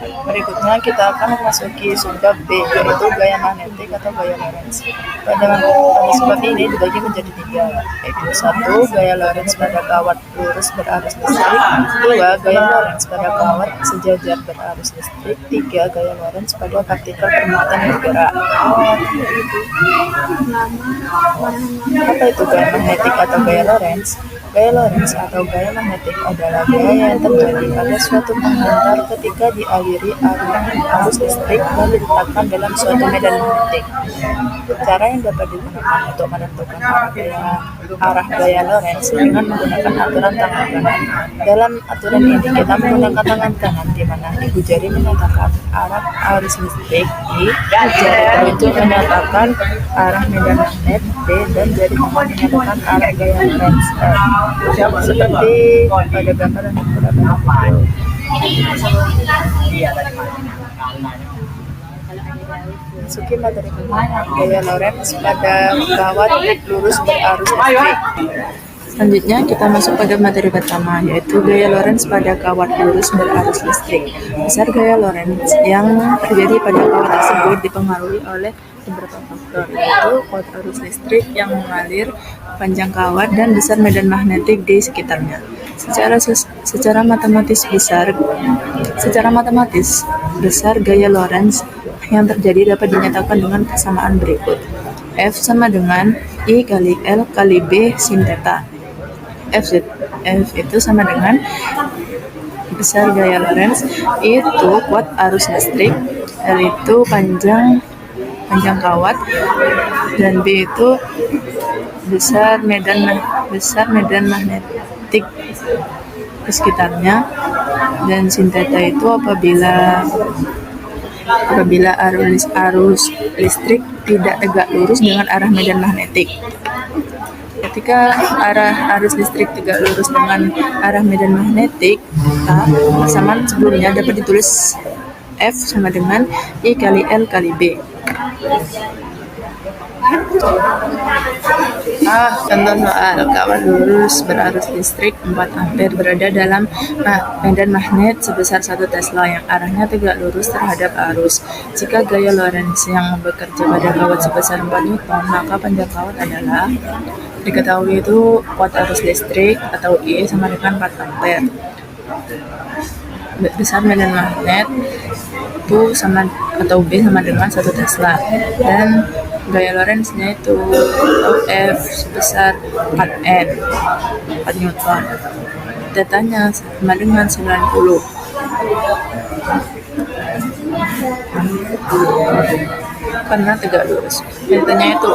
Berikutnya kita akan memasuki subbab B, yaitu gaya magnetik atau gaya Lorentz. Pada subbab ini dibagi menjadi 3, yaitu 1. Gaya Lorentz pada kawat lurus berarus listrik, 2. Gaya Lorentz pada kawat sejajar berarus listrik, 3. Gaya Lorentz pada partikel bermuatan bergerak. Apa itu gaya magnetik atau gaya Lorentz? Gaya Lorentz atau gaya magnetik adalah gaya yang terjadi pada suatu penghantar ketika dialiri arus listrik dan diletakkan dalam suatu medan magnetik. Cara yang dapat digunakan untuk menentukan arah gaya Lorentz dengan menggunakan aturan tangan kanan. Dalam aturan ini kita menggunakan tangan kanan di mana ibu jari menyatakan arah arus listrik I, jari itu menyatakan arah medan magnet D, dan jari tangan menyatakan arah gaya Lorentz F. Seperti pada gambar yang terdapat. Masuki materi pertama, gaya Lorentz pada kawat lurus berarus listrik. Selanjutnya kita masuk pada materi pertama, yaitu gaya Lorentz pada kawat lurus berarus listrik. Besar gaya Lorentz yang terjadi pada kawat tersebut dipengaruhi oleh beberapa faktor, yaitu kuat arus listrik yang mengalir, panjang kawat, dan besar medan magnetik di sekitarnya. Secara matematis besar gaya Lorentz yang terjadi dapat dinyatakan dengan persamaan berikut. F sama dengan I kali L kali B sin theta. F itu sama dengan besar gaya Lorentz itu kuat arus listrik, L itu panjang kawat, dan B itu besar medan magnetik di sekitarnya, dan sin theta itu apabila arus listrik tidak tegak lurus dengan arah medan magnetik. Ketika arus listrik tegak lurus dengan arah medan magnetik, persamaan sebelumnya dapat ditulis F sama dengan I kali L kali B. Contoh soal, kawat lurus berarus listrik 4 ampere berada dalam medan magnet sebesar 1 Tesla yang arahnya tegak lurus terhadap arus. Jika gaya Lorentz yang bekerja pada kawat sebesar 4 Newton, maka panjang kawat adalah, diketahui itu kuat arus listrik atau E sama dengan 4 ampere. Besar medan magnet itu sama atau B sama dengan 1 Tesla, dan gaya Lorentz-nya itu F sebesar 4 Newton. Tetanya sama dengan 90. Karena tegak lurus. Tetanya itu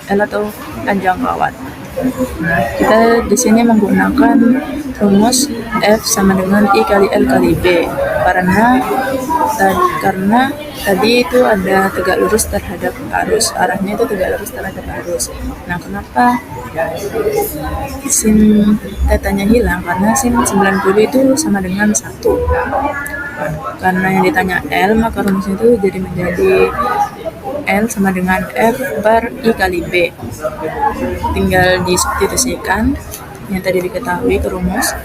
L atau panjang kawat. Kita di sini menggunakan rumus F sama dengan I kali L kali B karena tadi itu ada tegak lurus terhadap arus, arahnya itu tegak lurus terhadap arus. Nah, kenapa sin tetanya hilang? Karena sin 90 itu sama dengan 1. Karena yang ditanya L, maka rumusnya itu jadi menjadi L sama dengan F per I kali B. Tinggal disubstitusikan yang tadi diketahui ke rumus,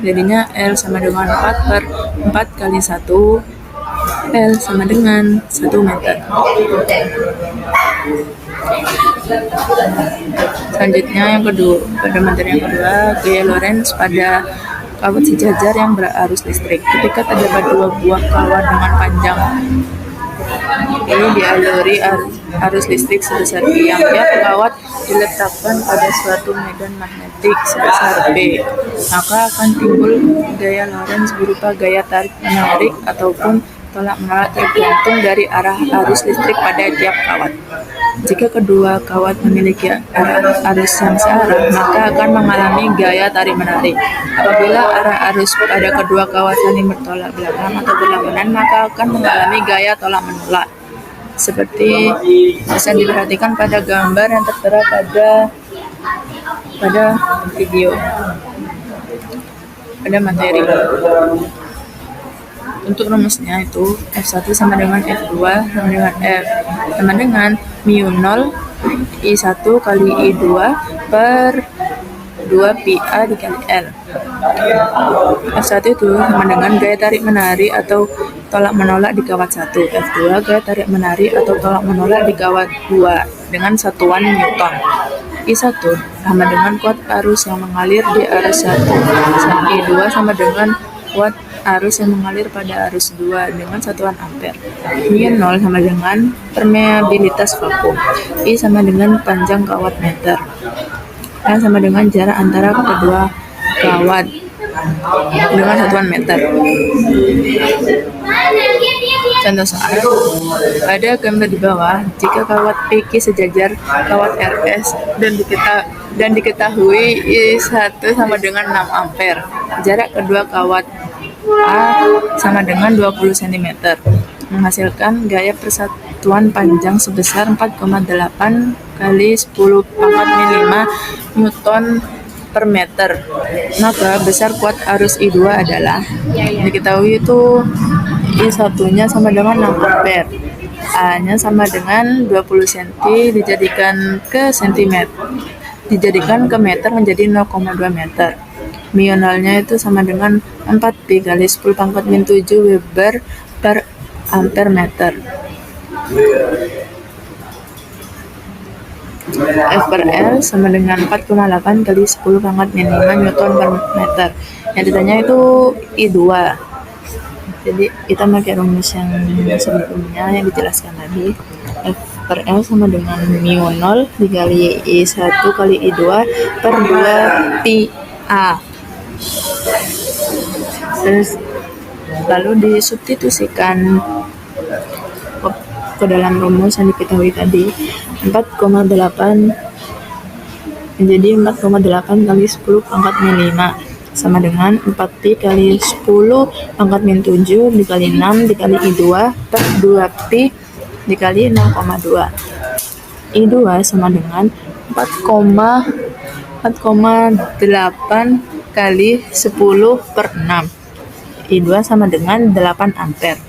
jadinya L sama dengan 4 per 4 kali 1, L sama dengan 1 meter. Selanjutnya pada materi yang kedua, gaya Lorentz pada kawat sejajar yang berarus listrik. Ketika terdapat 2 buah kawat dengan panjang ini dialiri arus listrik sebesar I, yang tiap kawat diletakkan pada suatu medan magnetik sebesar B, maka akan timbul gaya Lorentz berupa gaya tarik menarik ataupun tolak menolak tergantung dari arah arus listrik pada tiap kawat. Jika kedua kawat memiliki arus yang searah, maka akan mengalami gaya tarik menarik. Apabila arah arus pada kedua kawat saling bertolak belakang atau berlawanan, maka akan mengalami gaya tolak menolak. Seperti bisa diperhatikan pada gambar yang tertera pada video, pada materi. Untuk rumusnya itu F1 sama dengan F2 sama dengan F sama dengan mu 0 I1 kali I2 per 2pi A dikali L. F1 itu sama dengan gaya tarik menarik atau tolak menolak di kawat 1. F2 gaya tarik menarik atau tolak menolak di kawat 2 dengan satuan Newton. I1 sama dengan kuat arus yang mengalir di arus 1. I2 sama dengan kuat arus yang mengalir pada arus 2 dengan satuan ampere. Mu 0 sama dengan permeabilitas vakum. I sama dengan panjang kawat meter. N sama dengan jarak antara kedua kawat dengan satuan meter. Contoh soal. Pada gambar di bawah, jika kawat PQ sejajar kawat RS dan diketahui I1 sama dengan 6 ampere, jarak kedua kawat A sama dengan 20 cm, menghasilkan gaya persatuan panjang sebesar 4,8 kali 10 pangkat 5 Newton per meter. Maka besar kuat arus I2 adalah, diketahui itu I1-nya sama dengan 6 ampere, A-nya sama dengan 20 cm dijadikan ke meter menjadi 0,2 meter. Mu 0-nya itu sama dengan 4pi kali 10 pangkat min 7 Weber per ampere meter. F per L sama dengan 4,8 kali 10 pangkat min 5 Newton per meter. Yang ditanya itu I2. Jadi kita pakai rumus yang sebelumnya yang dijelaskan tadi. F per L sama dengan mu 0 dikali I1 kali I2 per 2pi A. Terus lalu disubstitusikan ke dalam rumus yang diketahui tadi. 4,8 menjadi 4,8 kali 10 pangkat min 5 sama dengan 4pi kali 10 pangkat min 7 dikali 6 dikali I2 per 2pi dikali 0,2. I2 sama dengan 4,8 kali 10 per 6. I2 sama dengan 8 ampere.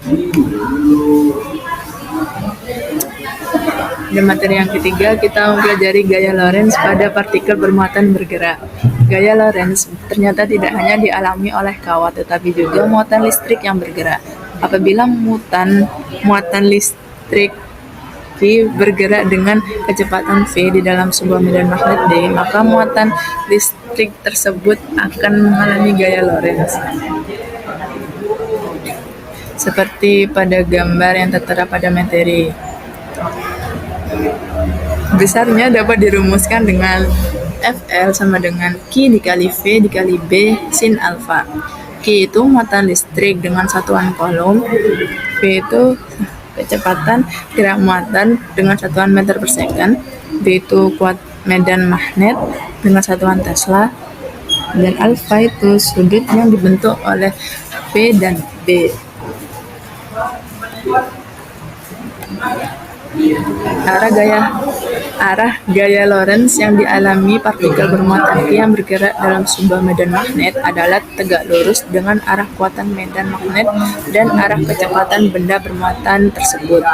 Di materi yang ketiga, kita mempelajari gaya Lorentz pada partikel bermuatan bergerak. Gaya Lorentz ternyata tidak hanya dialami oleh kawat, tetapi juga muatan listrik yang bergerak. Apabila muatan listrik Q bergerak dengan kecepatan V di dalam sebuah medan magnet D, maka muatan listrik tersebut akan mengalami gaya Lorentz. Seperti pada gambar yang tertera pada materi. Besarnya dapat dirumuskan dengan FL sama dengan Q dikali V dikali B sin alfa. Q itu muatan listrik dengan satuan kolom, V itu kecepatan gerak muatan dengan satuan meter per second, B itu kuat medan magnet dengan satuan Tesla, dan alfa itu sudut yang dibentuk oleh V dan B. Arah gaya Lorentz yang dialami partikel bermuatan Q yang bergerak dalam sebuah medan magnet adalah tegak lurus dengan arah kekuatan medan magnet dan arah kecepatan benda bermuatan tersebut.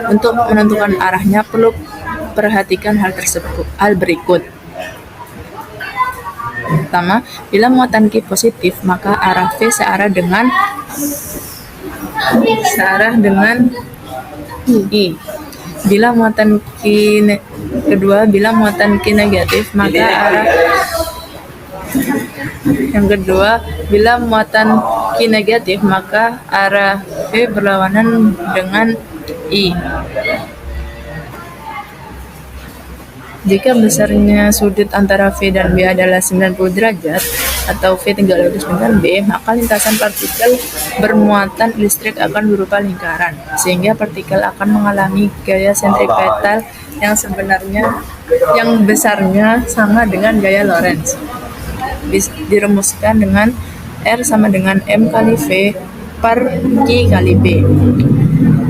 Untuk menentukan arahnya perlu perhatikan hal berikut. Pertama, bila muatan Q positif, maka arah V searah dengan I. Bila muatan Q negatif, maka arah V berlawanan dengan I. Jika besarnya sudut antara V dan B adalah 90 derajat atau V tegak lurus dengan B, maka lintasan partikel bermuatan listrik akan berupa lingkaran, sehingga partikel akan mengalami gaya sentripetal yang besarnya sama dengan gaya Lorentz. Dirumuskan dengan R sama dengan M kali V per Q kali B.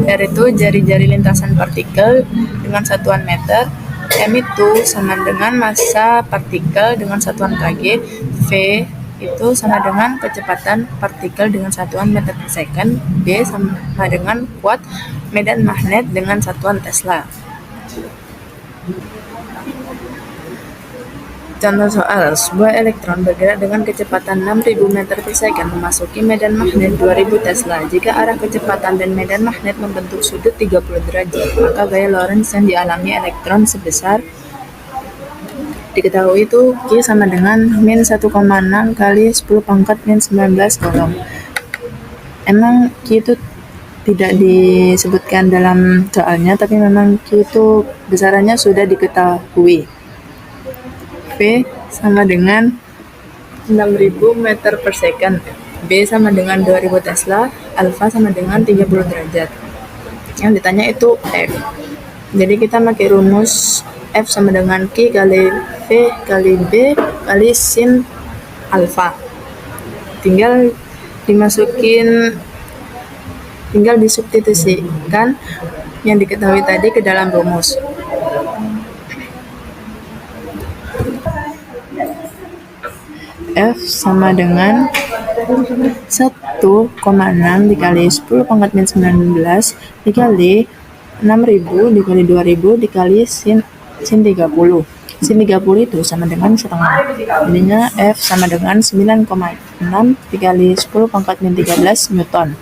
R itu jari-jari lintasan partikel dengan satuan meter, M itu sama dengan massa partikel dengan satuan kg, V itu sama dengan kecepatan partikel dengan satuan meter per second, B sama dengan kuat medan magnet dengan satuan Tesla. Contoh soal, sebuah elektron bergerak dengan kecepatan 6.000 meter per second memasuki medan magnet 2000 Tesla. Jika arah kecepatan dan medan magnet membentuk sudut 30 derajat, maka gaya Lorentz yang dialami elektron sebesar diketahui itu Q sama dengan min 1,6 kali 10 pangkat min 19 kolom. Emang Q itu tidak disebutkan dalam soalnya, tapi memang Q itu besarannya sudah diketahui. V sama dengan 6000 meter per second, B sama dengan 2000 Tesla, alfa sama dengan 30 derajat. Yang ditanya itu F. Jadi kita pakai rumus F sama dengan Q kali V kali B kali sin alfa. Tinggal disubstitusikan yang diketahui tadi ke dalam rumus. F sama dengan 1,6 dikali 10 pangkat min 19 dikali 6000 dikali 2000 dikali sin 30. Sin 30 itu sama dengan setengah. Jadinya F sama dengan 9,6 dikali 10 pangkat min 13 Newton.